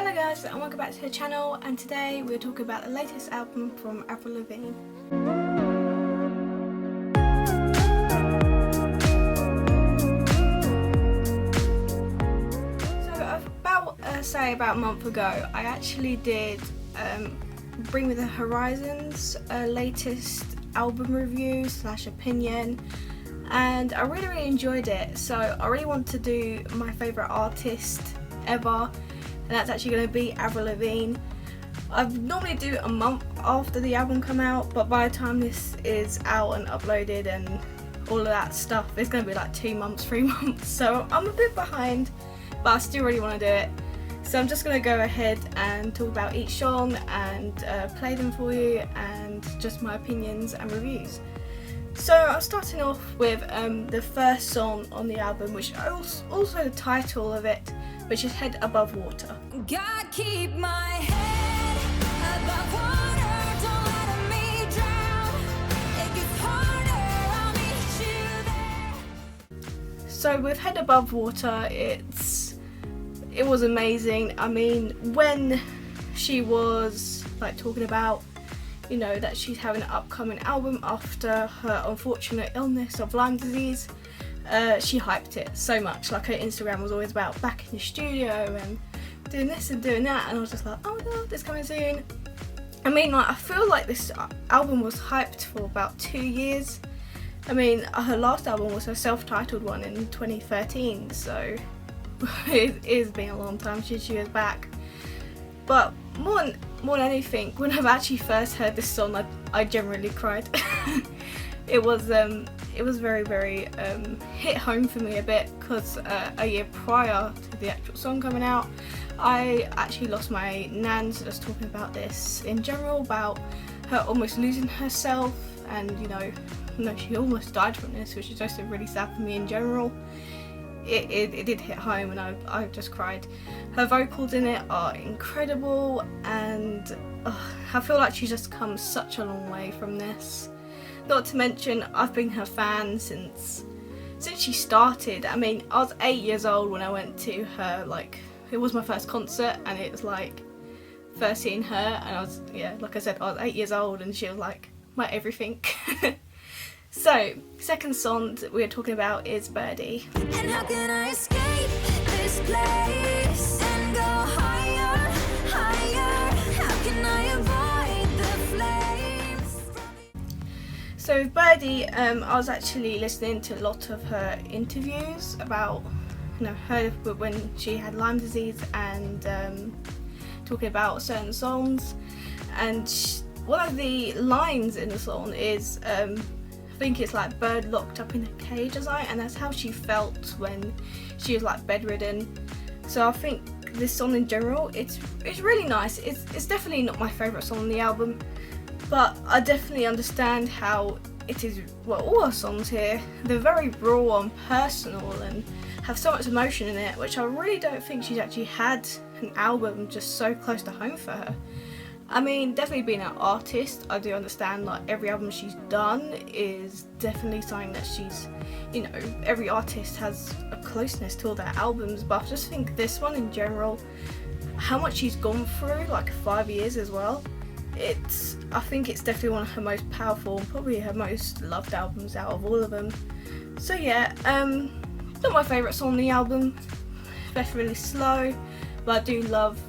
Hello guys, and welcome back to the channel, and today we're talking about the latest album from Avril Lavigne. So about a month ago, I actually did Bring Me the Horizon's latest album review / opinion, and I really enjoyed it. So I really want to do my favourite artist ever, and that's actually going to be Avril Lavigne. I normally do a month after the album come out, but by the time this is out and uploaded and all of that stuff, it's going to be like 2 months, 3 months, so I'm a bit behind, but I still really want to do it. So I'm just going to go ahead and talk about each song and play them for you, and just my opinions and reviews. So I'm starting off with the first song on the album, which is also the title of it, which is Head Above Water. God, keep my head above water, don't let me drown. It gets harder, I'll meet you there. So with Head Above Water, it was amazing. I mean, when she was like talking about, you know, that she's having an upcoming album after her unfortunate illness of Lyme disease, she hyped it so much. Like, her Instagram was always about back in the studio and doing this and doing that, and I was just like, oh my god, it's coming soon. I mean, like, I feel like this album was hyped for about 2 years. I mean, her last album was her self-titled one in 2013, so it's been a long time since she was back. But more than anything, when I've actually first heard this song, I generally cried. It was very hit home for me a bit, because a year prior to the actual song coming out, I actually lost my nan, so just talking about this in general, about her almost losing herself, and you know, she almost died from this, which is just really sad for me in general. It did hit home, and I just cried. Her vocals in it are incredible, and I feel like she's just come such a long way from this. Not to mention, I've been her fan since she started. I mean, I was 8 years old when I went to her, like, it was my first concert, and it was like first seeing her, and I was, yeah, like I said, I was 8 years old, and she was like my everything. So, second song that we're talking about is Birdie. And how can I escape this place and go higher, higher? How can I avoid the flames? So Birdie, I was actually listening to a lot of her interviews about, you know, her when she had Lyme disease, and talking about certain songs. And one of the lines in the song is, I think it's like bird locked up in a cage or something, and that's how she felt when she was like bedridden. So I think this song in general, it's really nice. It's definitely not my favourite song on the album, but I definitely understand how it is. Well, all her songs here, they're very raw and personal and have so much emotion in it, which I really don't think she's actually had an album just so close to home for her. I mean, definitely being an artist, I do understand, like, every album she's done is definitely something that she's, you know, every artist has a closeness to all their albums, but I just think this one in general, how much she's gone through, like 5 years as well, I think it's definitely one of her most powerful, probably her most loved albums out of all of them. So yeah, not my favourite song on the album, it's really slow, but I do love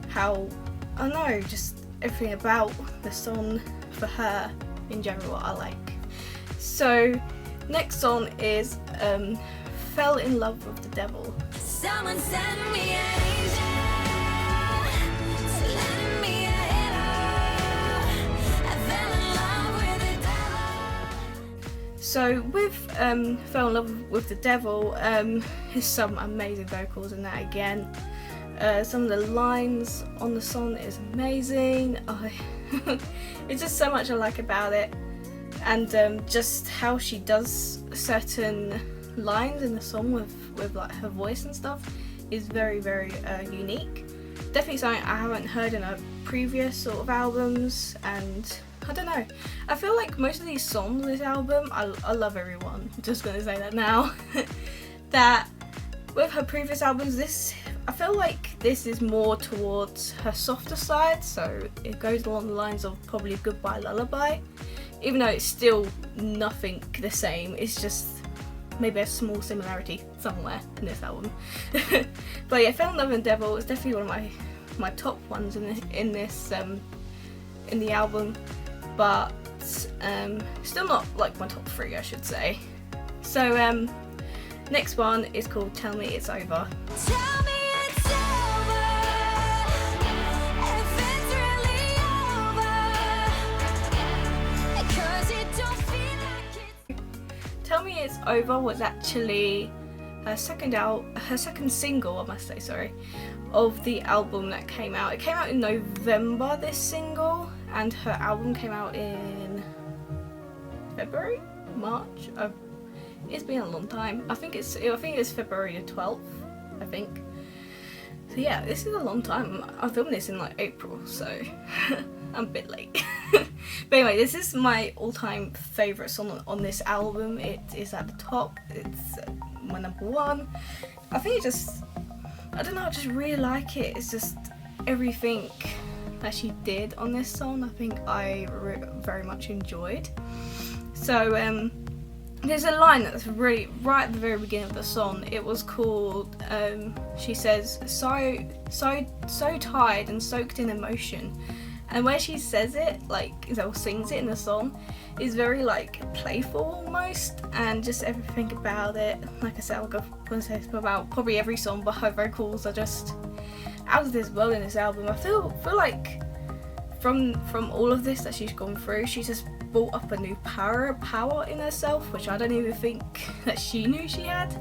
how, I don't know, just everything about the song for her in general I like. So next song is Fell in Love with the Devil. Someone send me an angel to lend me a hero. I fell in love with the devil. So with Fell in Love with the Devil, there's some amazing vocals in that again. Some of the lines on the song is amazing. It's just so much I like about it, and just how she does certain lines in the song with like her voice and stuff is very unique. Definitely something I haven't heard in her previous sort of albums, and I don't know, I feel like most of these songs on this album, I love everyone, I'm just gonna say that now. That with her previous albums, this I feel like this is more towards her softer side, so it goes along the lines of probably Goodbye Lullaby, even though it's still nothing the same. It's just maybe a small similarity somewhere in this album. But yeah, Fell in Love and Devil is definitely one of my top ones in the album, but still not like my top 3, I should say. So next one is called Tell Me It's Over. Tell me it's over, if it's really over, 'cause it don't feel like it's. Tell Me It's Over was actually her second single, I must say, sorry, of the album that came out. It came out in November, this single, and her album came out in February, March. It's been a long time. I think it's February the 12th, I think. So yeah, this is a long time. I filmed this in like April, so I'm a bit late. But anyway, this is my all-time favourite song on this album. It is at the top. It's my number 1. I think I don't know, I just really like it. It's just everything that she did on this song, I think I very much enjoyed. So there's a line that's really right at the very beginning of the song. It was called, she says, so tired and soaked in emotion. And where she says it, like, sings it in the song, is very like playful almost, and just everything about it. Like I said, I'm gonna say about probably every song, but her vocals are just out of this world in this album. I feel like from all of this that she's gone through, she's just built up a new power in herself, which I don't even think that she knew she had.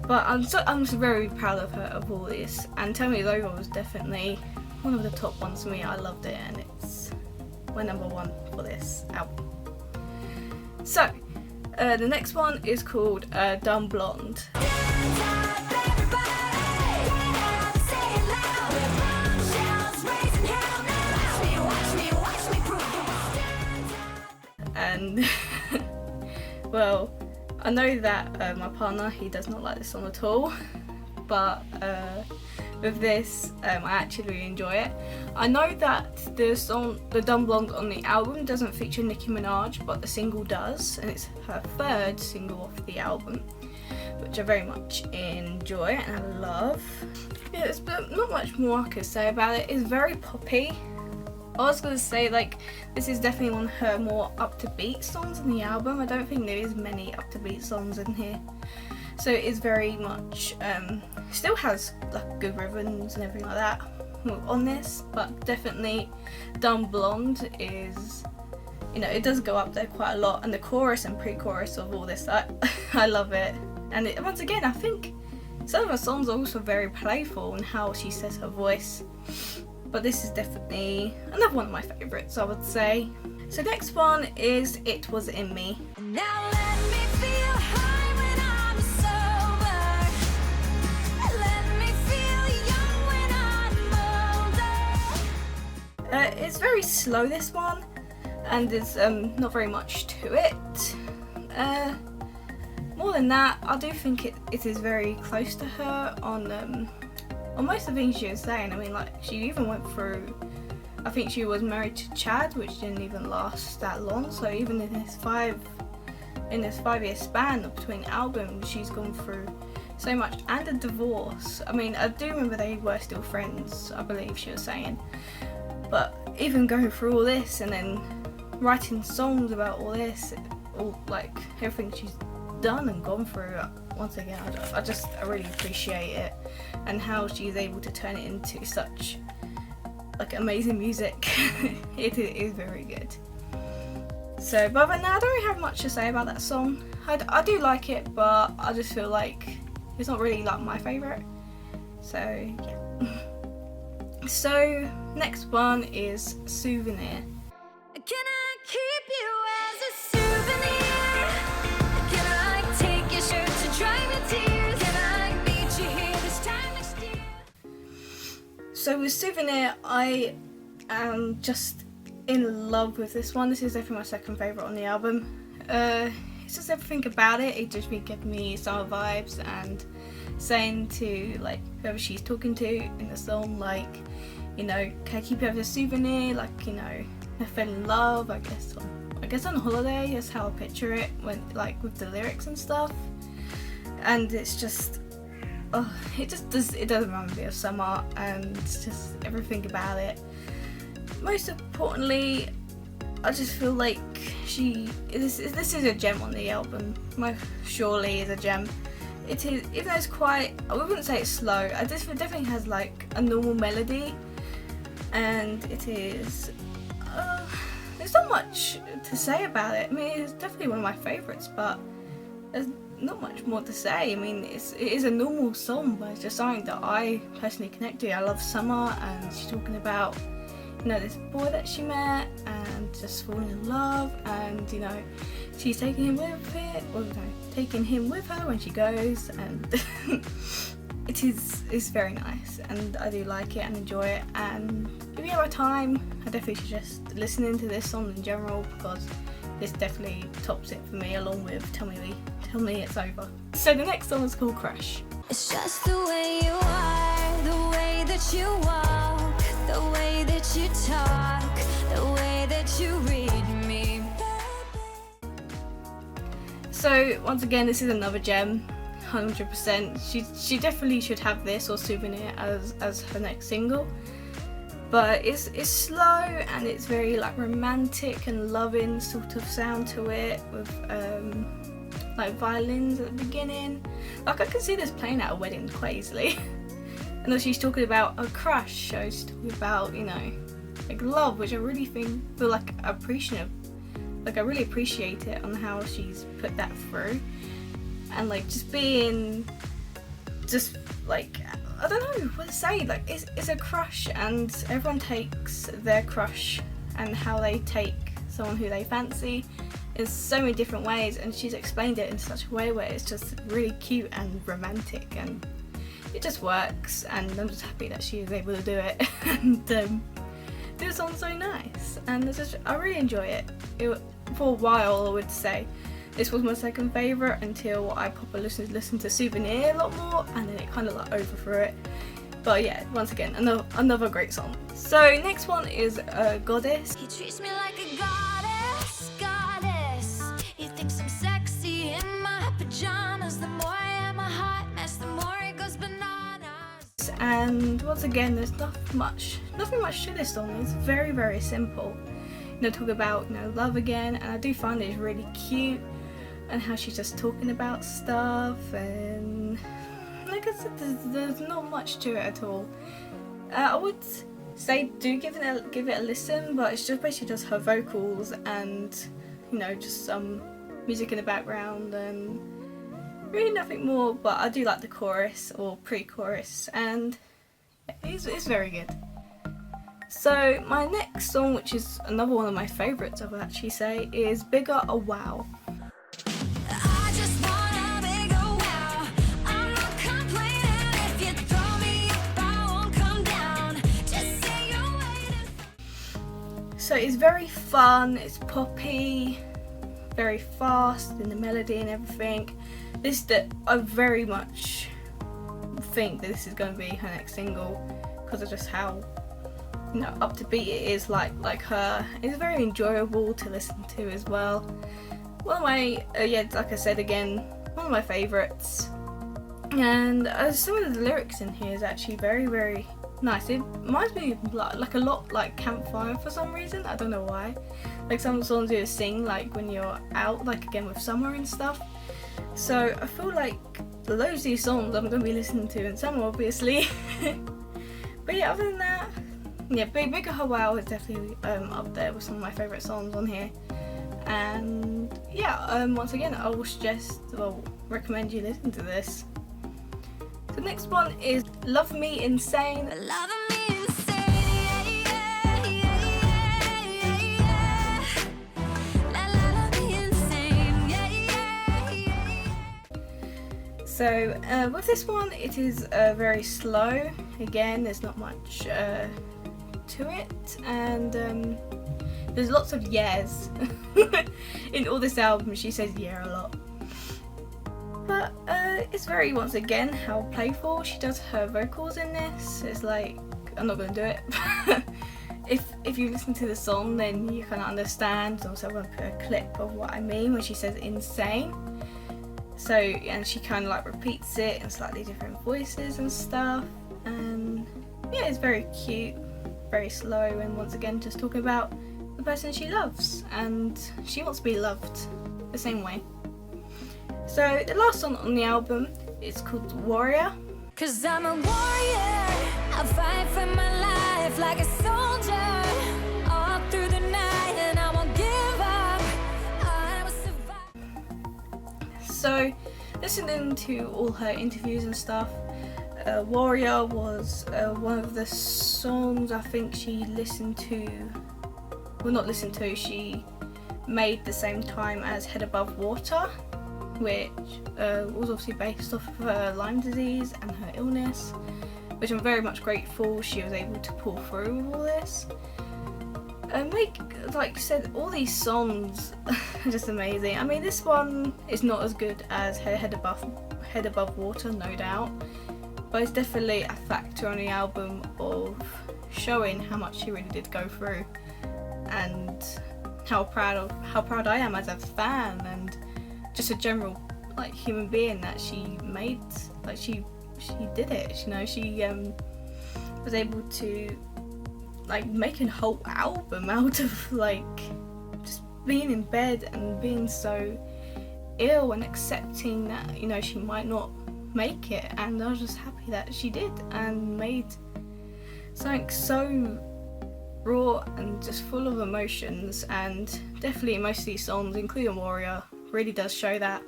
But I'm just very proud of her, of all this. And Tell Me It's Over was definitely one of the top ones for me. I loved it, and it's my number 1 for this album. So the next one is called Dumb Blonde. And well, I know that my partner, he does not like this song at all, but with this, I actually really enjoy it. I know that the song, the Dumb Blonde on the album, doesn't feature Nicki Minaj, but the single does, and it's her 3rd single off the album, which I very much enjoy and I love. Yeah, there's not much more I could say about it. It's very poppy. I was going to say, like, this is definitely one of her more up-to-beat songs in the album. I don't think there is many up-to-beat songs in here. So it is very much, still has like good rhythms and everything like that on this, but definitely Dumb Blonde is, it does go up there quite a lot, and the chorus and pre-chorus of all this, I love it. And once again, I think some of her songs are also very playful in how she says her voice, but this is definitely another one of my favourites, I would say. So next one is It Was In Me. Now let me feel high when I'm sober. Let me feel young when I'm older. It's very slow, this one, and there's not very much to it. More than that, I do think it is very close to her on most of the things she was saying. I mean, like, she even went through, I think she was married to Chad, which didn't even last that long, so even in this 5-year span between albums, she's gone through so much, and a divorce. I mean, I do remember they were still friends, I believe she was saying, but even going through all this and then writing songs about all this, all like everything she's done and gone through, once again, I really appreciate it, and how she's able to turn it into such like amazing music. It is very good. So, but other than that, I don't really have much to say about that song. I do like it, but I just feel like it's not really like my favourite. So yeah. So next one is Souvenir. Can I keep you as a souvenir? Can I take your shirt to dry my tears? Can I meet you here this time next year? So with Souvenir, I am just in love with this one. This is definitely my second favourite on the album. it's just everything about it. It just really gave me summer vibes, and saying to like whoever she's talking to in the song, like, you know, can I keep you as a souvenir? Like, you know, I fell in love, I guess on holiday. That's how I picture it, when like with the lyrics and stuff. And it's just, it does remind me of summer, and just everything about it. Most importantly, I just feel like this is a gem on the album. Surely is a gem. It is, even though it's quite, I wouldn't say it's slow. It definitely has like a normal melody, and it is. There's not much to say about it. I mean, it's definitely one of my favourites, but there's not much more to say. I mean, it is a normal song, but it's just something that I personally connect to. I love summer, and she's talking about, you know, this boy that she met and just falling in love, and, you know, she's taking him with her when she goes, and it's very nice, and I do like it and enjoy it. And if you have a time, I definitely suggest listening to this song in general, because this definitely tops it for me, along with Tell Me It's Over. So the next song is called Crush. It's just the way you are, the way that you walk, the way that you talk, the way that you read me. So once again, this is another gem, 100%. She definitely should have this or Souvenir as her next single. But it's slow, and it's very like romantic and loving sort of sound to it, with like violins at the beginning. Like, I can see this playing at a wedding quite easily. And then she's talking about a crush, so she's talking about, you know, like love, which I really feel like appreciative. Like, I really appreciate it on how she's put that through, and like just being, just like, I don't know what to say. Like, it's a crush, and everyone takes their crush and how they take someone who they fancy in so many different ways, and she's explained it in such a way where it's just really cute and romantic, and it just works. And I'm just happy that she was able to do it and do the song so nice, and I really enjoy it. For a while, I would say this was my second favourite, until I properly listened to Souvenir a lot more, and then it kind of like overthrew it. But yeah, once again, another great song. So next one is Goddess. He treats me like a goddess, goddess. He thinks I'm sexy in my pajamas. The more I am a hot mess, the more it goes bananas. And once again, there's nothing much to this song. It's very, very simple. You know, talk about, you know, love again, and I do find it really cute, and how she's just talking about stuff, and like I said, there's not much to it at all. I would say do give it a listen, but it's just basically just her vocals and, you know, just some music in the background, and really nothing more. But I do like the chorus or pre-chorus, and it's very good. So my next song, which is another one of my favourites, I would actually say, is Bigger a Wow. I just want a bigger wow. I'm not complaining. If you throw me up, I won't come down. Just say you're waiting. So it's very fun, it's poppy, very fast in the melody and everything. I very much think that this is going to be her next single, because of just how, you know, up to beat it is, like her. It's very enjoyable to listen to as well. One of my, like I said again, one of my favourites. And some of the lyrics in here is actually very, very nice. It reminds me of like a lot like Campfire for some reason. I don't know why. Like some songs you sing like when you're out, like again with summer and stuff. So I feel like loads of these songs I'm going to be listening to in summer, obviously. But yeah, other than that, yeah, Bigger Her Wow is definitely up there with some of my favourite songs on here. And yeah, once again, I will recommend you listen to this. The next one is Love Me Insane. Loving me insane, yeah, yeah, yeah, yeah, yeah. Love me insane, yeah, yeah, yeah. So with this one, it is very slow. Again, there's not much to it, and there's lots of yeahs in all this album. She says yeah a lot, but it's very, once again, how playful. She does her vocals in this. It's like, I'm not gonna do it. If you listen to the song, then you kind of understand. Also, I'm gonna put a clip of what I mean when she says insane. So, and she kind of like repeats it in slightly different voices and stuff, and yeah, it's very cute, very slow, and once again just talking about the person she loves, and she wants to be loved the same way. So the last song on the album is called Warrior. 'Cause I'm a warrior, I fight for my life like a soldier, all through the night, and I won't give up, I will survive. So listening to all her interviews and stuff, Warrior was one of the songs I think she listened to, well, not listened to, she made the same time as Head Above Water, which was obviously based off of her Lyme disease and her illness, which I'm very much grateful she was able to pull through with all this. Like I said, all these songs are just amazing. I mean, this one is not as good as Head Above Water, no doubt, but it's definitely a factor on the album of showing how much she really did go through, and how proud I am as a fan, and just a general like human being that she made. Like she did it, you know. She was able to like make a whole album out of like just being in bed and being so ill and accepting that, you know, she might not make it, and I was just happy that she did and made something so raw and just full of emotions. And definitely most of these songs, including Warrior, really does show that.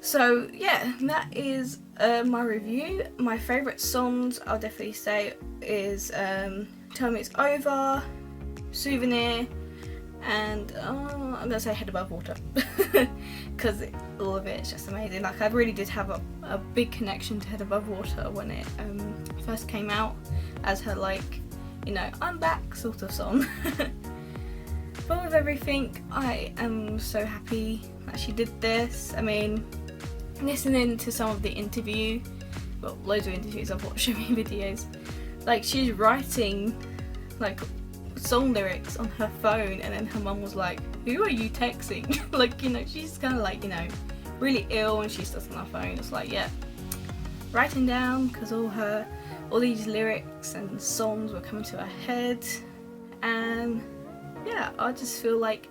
So yeah, that is my review. My favourite songs, I'll definitely say, is Tell Me It's Over, Souvenir, and I'm gonna say Head Above Water, because all of it is just amazing. Like, I really did have a big connection to Head Above Water when it first came out, as her, like, you know, I'm back sort of song. But with everything, I am so happy that she did this. I mean, listening to some of the interview, well, loads of interviews, I've watched so many videos, like, she's writing like song lyrics on her phone, and then her mum was like, who are you texting? Like, you know, she's kind of like, you know, really ill, and she's just on her phone. It's like, yeah, writing down, because all these lyrics and songs were coming to her head. And yeah, I just feel like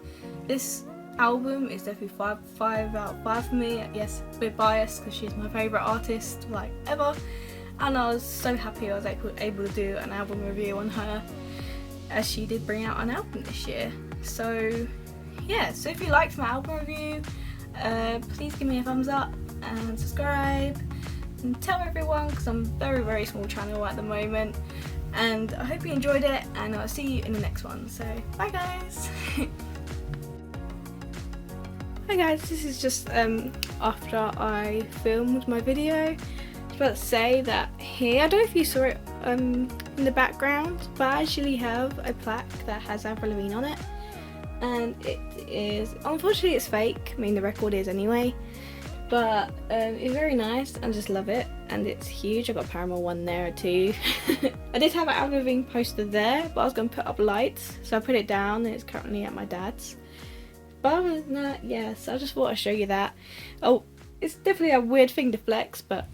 this album is definitely 5 out of 5 for me. Yes, a bit biased because she's my favourite artist like ever, and I was so happy I was able to do an album review on her, as she did bring out an album this year. So yeah, so if you liked my album review, please give me a thumbs up and subscribe and tell everyone, because I'm a very, very small channel at the moment, and I hope you enjoyed it, and I'll see you in the next one. So bye guys. Hi guys, this is just after I filmed my video. I was about to say that here, I don't know if you saw it in the background, but I actually have a plaque that has Avril Lavigne on it, and it is, unfortunately it's fake, I mean the record is anyway, but it's very nice, and I just love it, and it's huge. I got a Paramore one there too. I did have an Avril Lavigne poster there, but I was going to put up lights, so I put it down, and it's currently at my dad's. But other than that, yes, I just thought I'd show you that. Oh, it's definitely a weird thing to flex, but